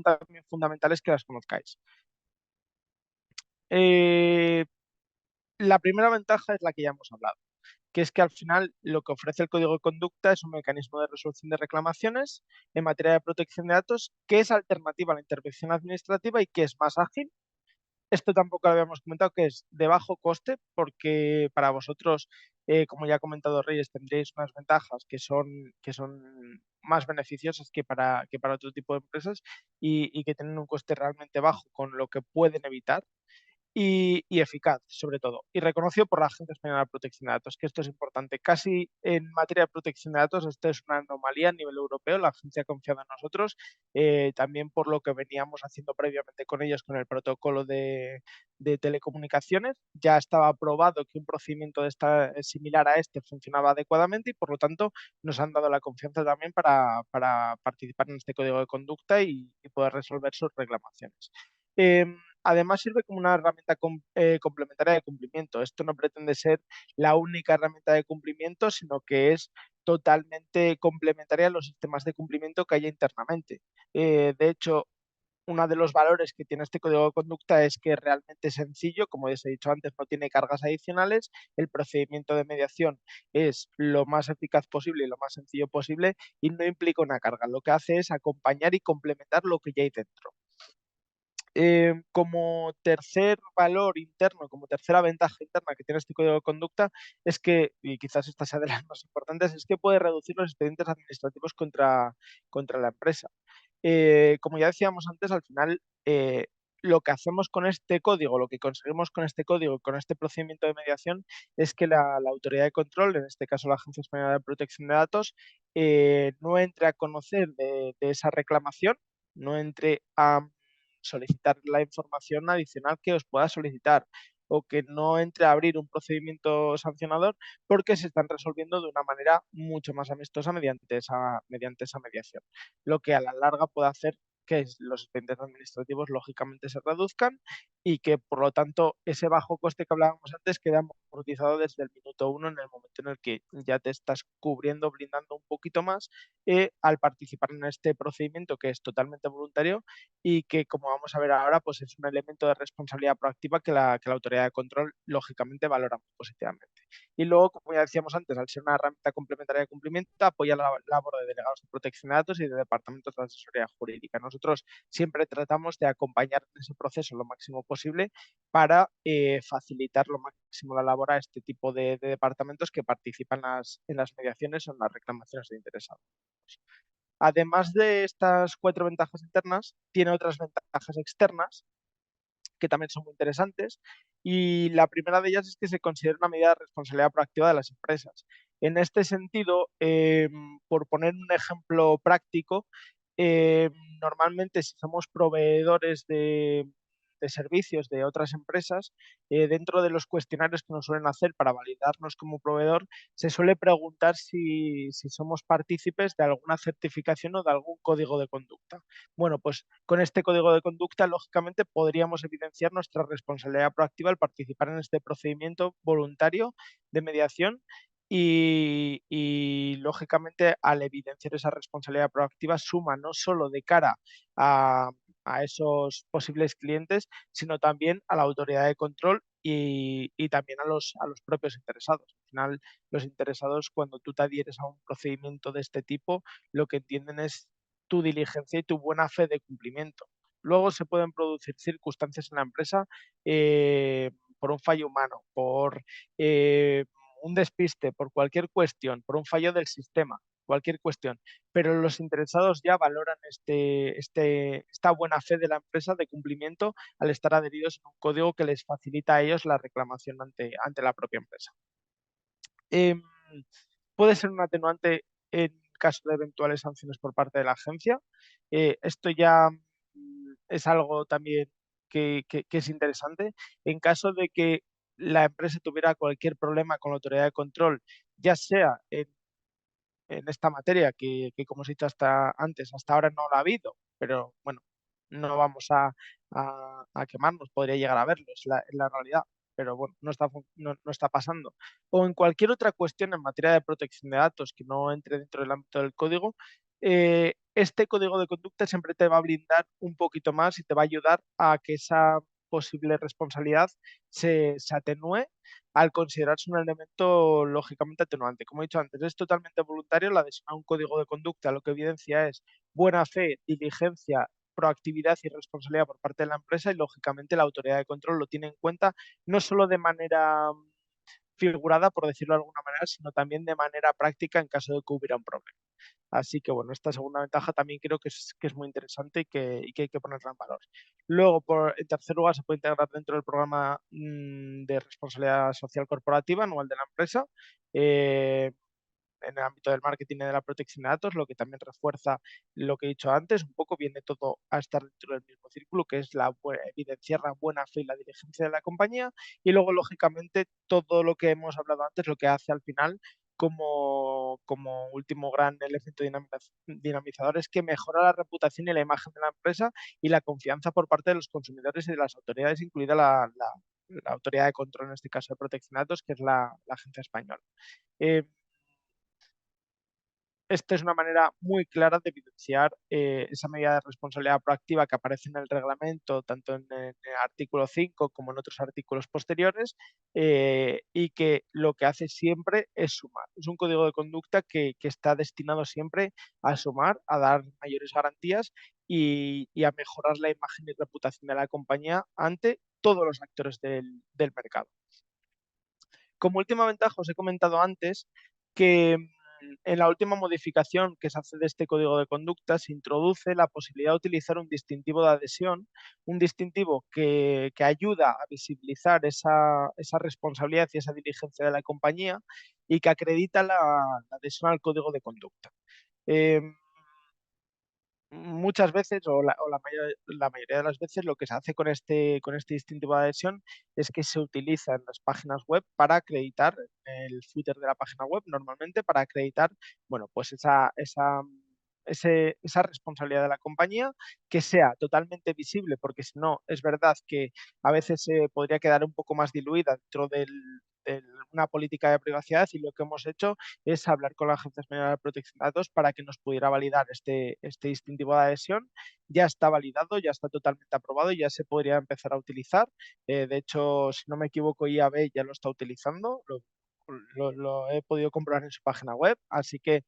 también fundamentales que las conozcáis. Eh, la primera ventaja es la que ya hemos hablado, que es que al final lo que ofrece el código de conducta es un mecanismo de resolución de reclamaciones en materia de protección de datos que es alternativa a la intervención administrativa y que es más ágil. Esto tampoco lo habíamos comentado, que es de bajo coste, porque para vosotros, como ya ha comentado Reyes, tendréis unas ventajas que son más beneficiosas que para otro tipo de empresas y que tienen un coste realmente bajo con lo que pueden evitar y eficaz, sobre todo, y reconocido por la Agencia Española de Protección de Datos, que esto es importante. Casi en materia de protección de datos, esto es una anomalía a nivel europeo, la agencia ha confiado en nosotros, también por lo que veníamos haciendo previamente con ellos, con el protocolo de telecomunicaciones, ya estaba aprobado que un procedimiento similar a este funcionaba adecuadamente y por lo tanto nos han dado la confianza también para participar en este código de conducta y poder resolver sus reclamaciones. Además, sirve como una herramienta complementaria de cumplimiento. Esto no pretende ser la única herramienta de cumplimiento, sino que es totalmente complementaria a los sistemas de cumplimiento que haya internamente. De hecho, uno de los valores que tiene este código de conducta es que es realmente sencillo, como ya os he dicho antes, no tiene cargas adicionales, el procedimiento de mediación es lo más eficaz posible y lo más sencillo posible y no implica una carga. Lo que hace es acompañar y complementar lo que ya hay dentro. Como tercer valor interno, como tercera ventaja interna que tiene este código de conducta, es que, y quizás esta sea de las más importantes, es que puede reducir los expedientes administrativos contra la empresa. Como ya decíamos antes, al final lo que hacemos con este código, lo que conseguimos con este código, con este procedimiento de mediación, es que la autoridad de control, en este caso la Agencia Española de Protección de Datos, no entre a conocer de esa reclamación, no entre a solicitar la información adicional que os pueda solicitar o que no entre a abrir un procedimiento sancionador porque se están resolviendo de una manera mucho más amistosa mediante esa mediación, lo que a la larga puede hacer que los expedientes administrativos lógicamente se reduzcan y que por lo tanto ese bajo coste que hablábamos antes queda amortizado desde el minuto uno en el momento en el que ya te estás cubriendo, blindando un poquito más al participar en este procedimiento que es totalmente voluntario y que, como vamos a ver ahora, pues es un elemento de responsabilidad proactiva que la autoridad de control lógicamente valora muy positivamente. Y luego, como ya decíamos antes, al ser una herramienta complementaria de cumplimiento, apoya la labor de delegados de protección de datos y de departamentos de asesoría jurídica. Nosotros siempre tratamos de acompañar en ese proceso lo máximo posible para facilitar lo máximo la labor a este tipo de departamentos que participan en las mediaciones o en las reclamaciones de interesados. Además de estas 4 ventajas internas, tiene otras ventajas externas que también son muy interesantes. Y la primera de ellas es que se considera una medida de responsabilidad proactiva de las empresas. En este sentido, por poner un ejemplo práctico, eh, normalmente si somos proveedores de servicios de otras empresas, dentro de los cuestionarios que nos suelen hacer para validarnos como proveedor, se suele preguntar si somos partícipes de alguna certificación o de algún código de conducta. Bueno, pues con este código de conducta, lógicamente, podríamos evidenciar nuestra responsabilidad proactiva al participar en este procedimiento voluntario de mediación lógicamente, al evidenciar esa responsabilidad proactiva, suma no solo de cara a, a esos posibles clientes, sino también a la autoridad de control y también a los propios interesados. Al final, los interesados, cuando tú te adhieres a un procedimiento de este tipo, lo que entienden es tu diligencia y tu buena fe de cumplimiento. Luego se pueden producir circunstancias en la empresa por un fallo humano, por un despiste, por cualquier cuestión, por un fallo del sistema, cualquier cuestión. Pero los interesados ya valoran esta buena fe de la empresa de cumplimiento al estar adheridos a un código que les facilita a ellos la reclamación ante la propia empresa. Em, puede ser un atenuante en caso de eventuales sanciones por parte de la agencia. Esto ya es algo también que es interesante. En caso de que la empresa tuviera cualquier problema con la autoridad de control, ya sea en esta materia, que como os he dicho hasta ahora no la ha habido, pero bueno, no vamos a quemarnos, podría llegar a verlo, es la realidad, pero bueno, no está pasando. O en cualquier otra cuestión en materia de protección de datos que no entre dentro del ámbito del código, este código de conducta siempre te va a blindar un poquito más y te va a ayudar a que esa posible responsabilidad se atenúe al considerarse un elemento lógicamente atenuante. Como he dicho antes, es totalmente voluntario la adhesión a un código de conducta, lo que evidencia es buena fe, diligencia, proactividad y responsabilidad por parte de la empresa y lógicamente la autoridad de control lo tiene en cuenta no solo de manera figurada, por decirlo de alguna manera, sino también de manera práctica en caso de que hubiera un problema. Así que bueno, esta segunda ventaja también creo que es muy interesante y que hay que ponerla en valor. Luego, en tercer lugar, se puede integrar dentro del programa de responsabilidad social corporativa anual de la empresa. En el ámbito del marketing y de la protección de datos, lo que también refuerza lo que he dicho antes, un poco viene todo a estar dentro del mismo círculo, que es evidenciar la buena fe y la diligencia de la compañía, y luego, lógicamente, todo lo que hemos hablado antes, lo que hace al final como último gran elemento dinamizador es que mejora la reputación y la imagen de la empresa y la confianza por parte de los consumidores y de las autoridades, incluida la autoridad de control, en este caso de protección de datos, que es la agencia española. Esta es una manera muy clara de evidenciar esa medida de responsabilidad proactiva que aparece en el reglamento, tanto en el artículo 5 como en otros artículos posteriores, y que lo que hace siempre es sumar. Es un código de conducta que está destinado siempre a sumar, a dar mayores garantías y a mejorar la imagen y reputación de la compañía ante todos los actores del mercado. Como última ventaja, os he comentado antes que en la última modificación que se hace de este código de conducta se introduce la posibilidad de utilizar un distintivo de adhesión, un distintivo que ayuda a visibilizar esa responsabilidad y esa diligencia de la compañía y que acredita la adhesión al código de conducta. Muchas veces, la mayoría de las veces, lo que se hace con este distintivo de adhesión es que se utiliza en las páginas web para acreditar, en el footer de la página web, normalmente para acreditar, bueno, pues esa responsabilidad de la compañía, que sea totalmente visible, porque si no, es verdad que a veces se podría quedar un poco más diluida dentro de una política de privacidad, y lo que hemos hecho es hablar con la Agencia Española de Protección de Datos para que nos pudiera validar este distintivo de adhesión. Ya está validado, ya está totalmente aprobado y ya se podría empezar a utilizar. De hecho, si no me equivoco, IAB ya lo está utilizando. Lo he podido comprobar en su página web, así que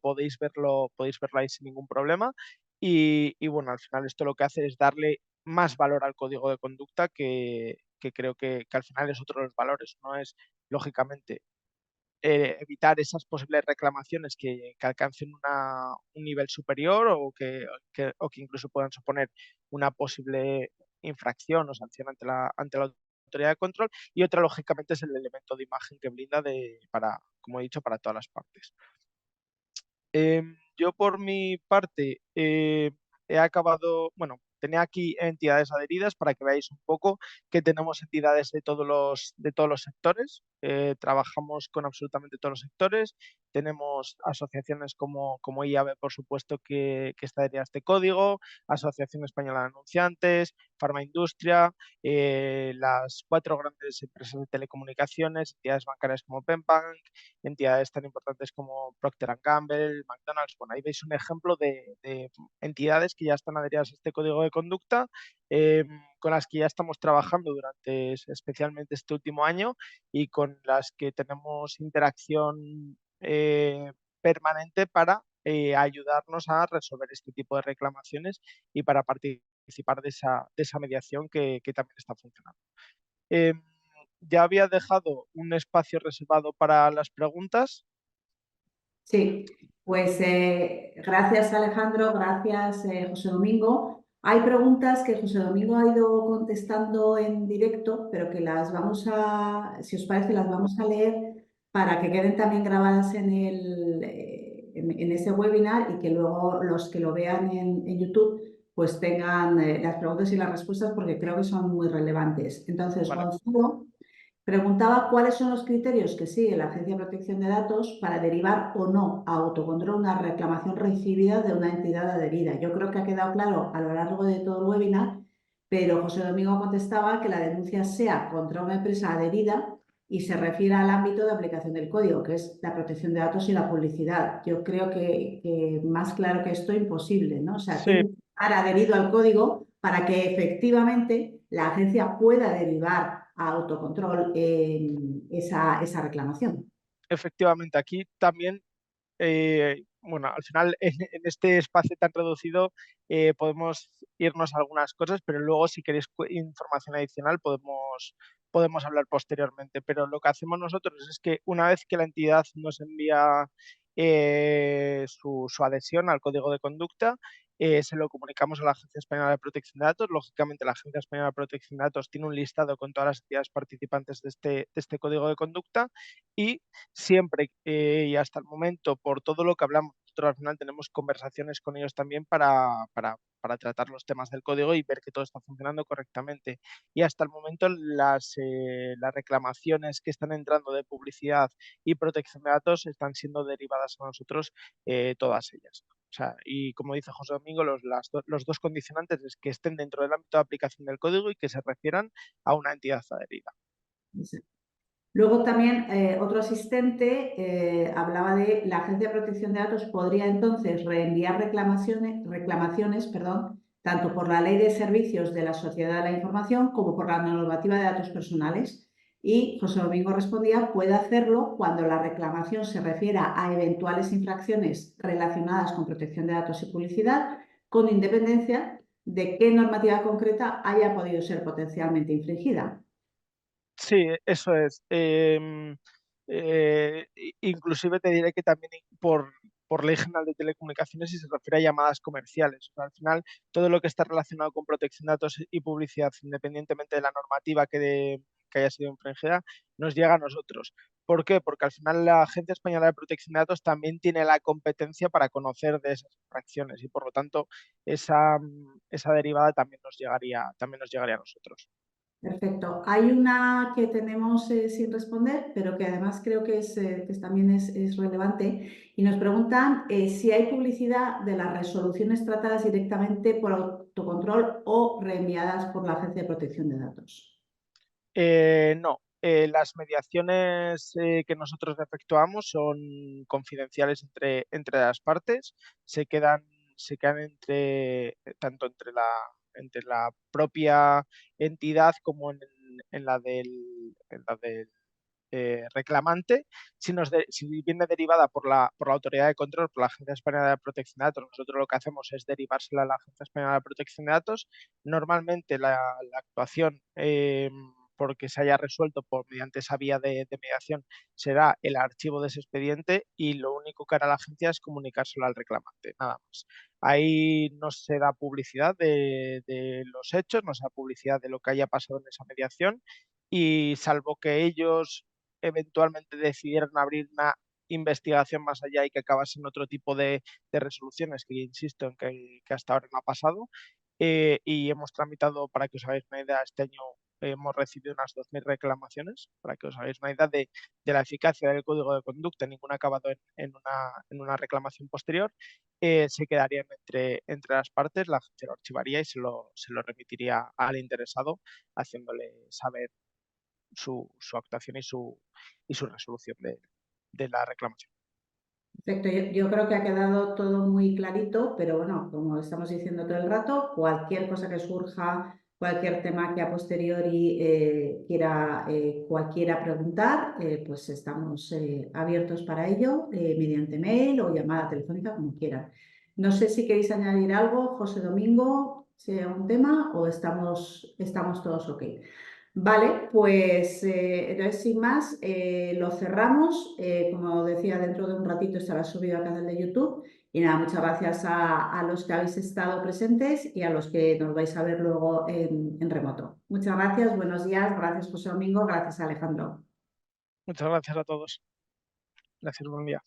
podéis verlo ahí sin ningún problema. Y bueno, al final esto lo que hace es darle más valor al código de conducta que creo que al final es otro de los valores. No es, lógicamente, evitar esas posibles reclamaciones que alcancen un nivel superior o que incluso puedan suponer una posible infracción o sanción ante la autoridad de control. Y otra, lógicamente, es el elemento de imagen que blinda para, como he dicho, para todas las partes. Yo por mi parte he acabado, bueno, tenía aquí entidades adheridas para que veáis un poco que tenemos entidades de todos los sectores. Trabajamos con absolutamente todos los sectores. Tenemos asociaciones como IAB, por supuesto, que está adherida a este código, Asociación Española de Anunciantes, Farmaindustria, las 4 grandes empresas de telecomunicaciones, entidades bancarias como PenBank, entidades tan importantes como Procter Gamble, McDonald's. Bueno, ahí veis un ejemplo de entidades que ya están adheridas a este código de conducta, con las que ya estamos trabajando durante especialmente este último año y con las que tenemos interacción permanente para ayudarnos a resolver este tipo de reclamaciones y para participar de esa mediación que también está funcionando. Ya había dejado un espacio reservado para las preguntas. Sí, pues gracias Alejandro, gracias José Domingo. Hay preguntas que José Domingo ha ido contestando en directo, pero que las vamos a, si os parece, las vamos a leer para que queden también grabadas en ese webinar y que luego los que lo vean en YouTube pues tengan las preguntas y las respuestas porque creo que son muy relevantes. Entonces, Vale. Gonzalo preguntaba cuáles son los criterios que sigue la Agencia de Protección de Datos para derivar o no a autocontrol una reclamación recibida de una entidad adherida. Yo creo que ha quedado claro a lo largo de todo el webinar, pero José Domingo contestaba que la denuncia sea contra una empresa adherida y se refiere al ámbito de aplicación del código, que es la protección de datos y la publicidad. Yo creo que más claro que esto imposible, ¿no? O sea, Sí, tiene que estar adherido al código para que efectivamente la agencia pueda derivar a autocontrol esa reclamación. efectivamente, aquí también, bueno, al final en este espacio tan reducido podemos irnos a algunas cosas, pero luego si queréis información adicional podemos hablar posteriormente. Pero lo que hacemos nosotros es que una vez que la entidad nos envía su adhesión al código de conducta, se lo comunicamos a la Agencia Española de Protección de Datos. Lógicamente, la Agencia Española de Protección de Datos tiene un listado con todas las entidades participantes de este código de conducta y siempre y hasta el momento, por todo lo que hablamos, nosotros al final tenemos conversaciones con ellos también para tratar los temas del código y ver que todo está funcionando correctamente. Y hasta el momento las reclamaciones que están entrando de publicidad y protección de datos están siendo derivadas a nosotros, todas ellas. O sea, y como dice José Domingo, los dos condicionantes es que estén dentro del ámbito de aplicación del código y que se refieran a una entidad adherida. Luego también otro asistente hablaba de la Agencia de Protección de Datos podría entonces reenviar reclamaciones, perdón, tanto por la Ley de Servicios de la Sociedad de la Información como por la normativa de datos personales. Y José Domingo respondía, puede hacerlo cuando la reclamación se refiera a eventuales infracciones relacionadas con protección de datos y publicidad, con independencia de qué normativa concreta haya podido ser potencialmente infringida. Sí, eso es. Inclusive te diré que también por Ley General de Telecomunicaciones si se refiere a llamadas comerciales. O sea, al final, todo lo que está relacionado con protección de datos y publicidad, independientemente de la normativa que haya sido infringida, nos llega a nosotros. ¿Por qué? Porque al final la Agencia Española de Protección de Datos también tiene la competencia para conocer de esas infracciones y por lo tanto esa derivada también nos llegaría a nosotros. Perfecto. Hay una que tenemos sin responder, pero que además creo que también es relevante. Y nos preguntan si hay publicidad de las resoluciones tratadas directamente por autocontrol o reenviadas por la Agencia de Protección de Datos. No, las mediaciones que nosotros efectuamos son confidenciales entre las partes, se quedan, se quedan tanto entre la propia entidad como en la del reclamante. Si viene derivada por la Autoridad de Control, por la Agencia Española de Protección de Datos, nosotros lo que hacemos es derivársela a la Agencia Española de Protección de Datos. Normalmente la actuación, porque se haya resuelto mediante esa vía de mediación, será el archivo de ese expediente, y lo único que hará la agencia es comunicárselo al reclamante, nada más. Ahí no se da publicidad de los hechos, no se da publicidad de lo que haya pasado en esa mediación, y salvo que ellos eventualmente decidieran abrir una investigación más allá y que acabase en otro tipo de resoluciones, que insisto en que hasta ahora no ha pasado, y hemos tramitado, para que os hagáis una idea, este año hemos recibido unas 2.000 reclamaciones, para que os hagáis una idea de la eficacia del código de conducta. Ninguna ha acabado en una reclamación posterior. Se quedarían entre las partes, la agencia lo archivaría y se lo remitiría al interesado, haciéndole saber su actuación y su resolución de la reclamación. Perfecto, yo creo que ha quedado todo muy clarito, pero bueno, como estamos diciendo todo el rato, cualquier cosa que surja, cualquier tema que a posteriori quiera cualquiera preguntar, pues estamos abiertos para ello, mediante mail o llamada telefónica, como quieran. No sé si queréis añadir algo, José Domingo, sea un tema, o estamos todos ok. Vale, pues entonces sin más lo cerramos. Como decía, dentro de un ratito estará subido al canal de YouTube. Y nada, muchas gracias a los que habéis estado presentes y a los que nos vais a ver luego en remoto. Muchas gracias, buenos días, gracias José Domingo, gracias Alejandro. Muchas gracias a todos. Gracias, buen día.